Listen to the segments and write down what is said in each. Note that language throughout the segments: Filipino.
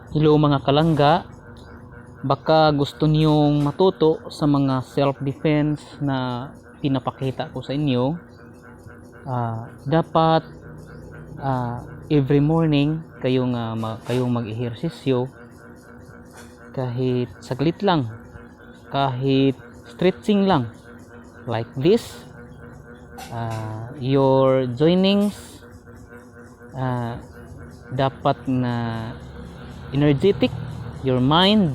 Hello mga kalangga, baka gusto niyong matuto sa mga self-defense na pinapakita ko sa inyo. Dapat every morning kayong mag-ehersisyo, kahit saglit lang, kahit stretching lang like this. Your joinings dapat na energetic, your mind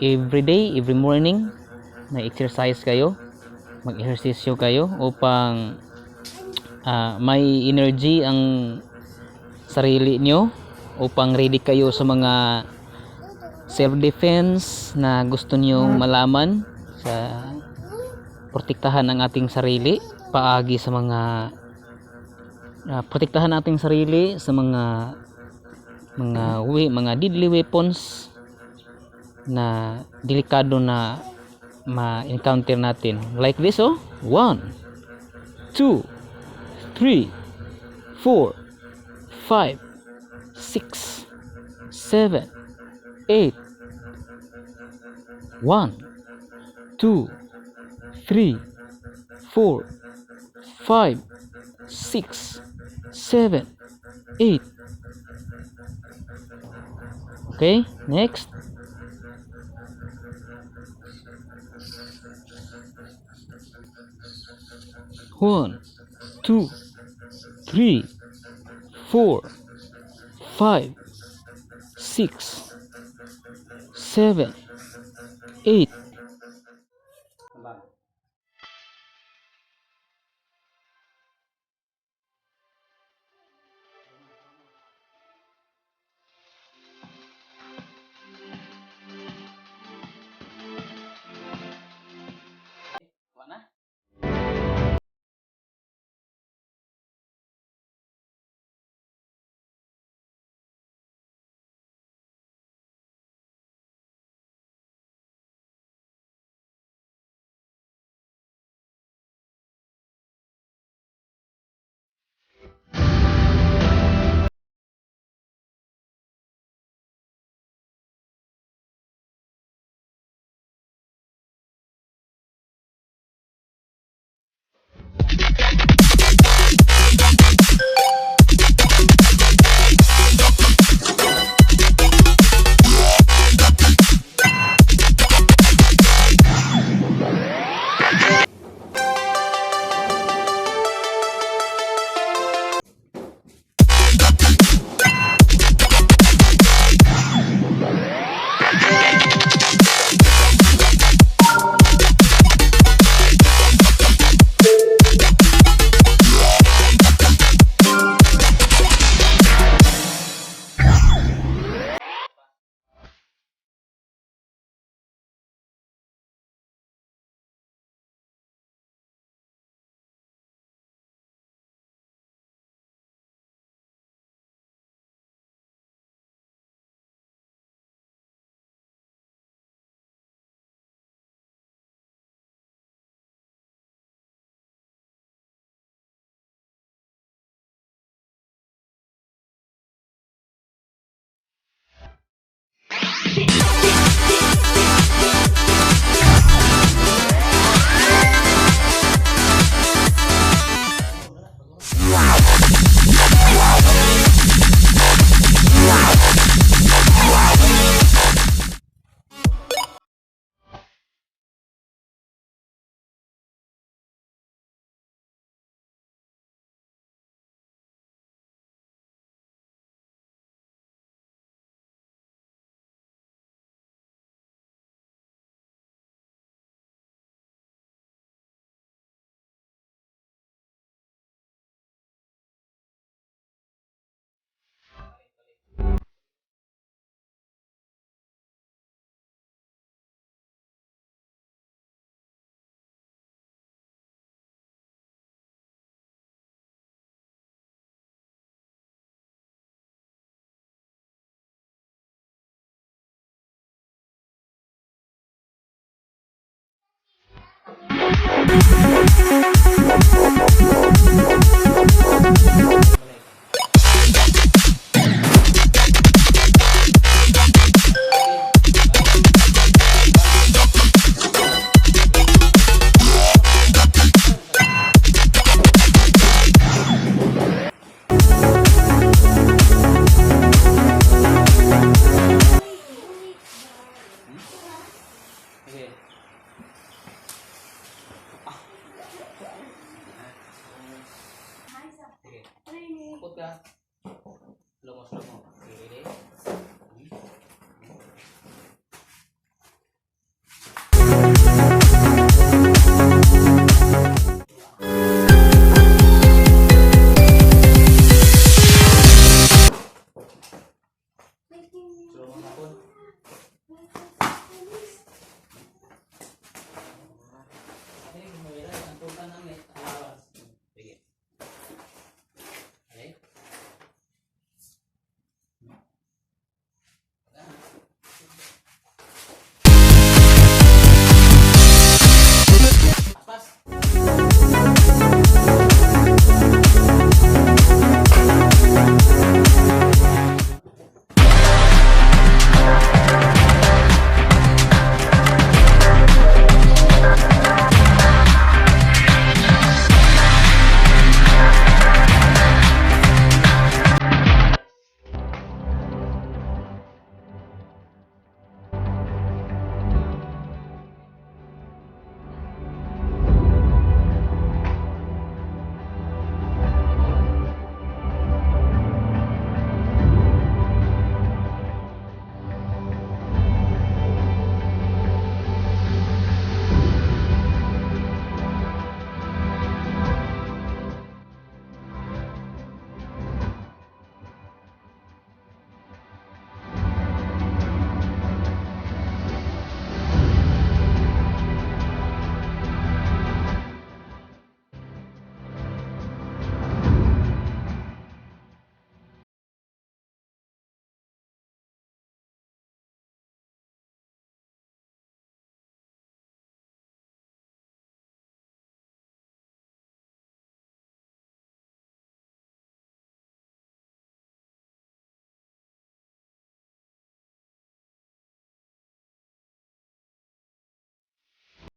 every day, every morning na exercise kayo, mag-ehersisyo kayo upang may energy ang sarili nyo, upang ready kayo sa mga self-defense na gusto nyo malaman, sa protektahan ang ating sarili, paagi sa mga protektahan nating sarili sa mga deadly weapons na delikado na ma-encounter natin, like this. 1 2 3 4 5 6 7 8 1 2 3 4 5 6 7 8. Okay, next. One, 2, 3, 4, 5, 6, 7, 8.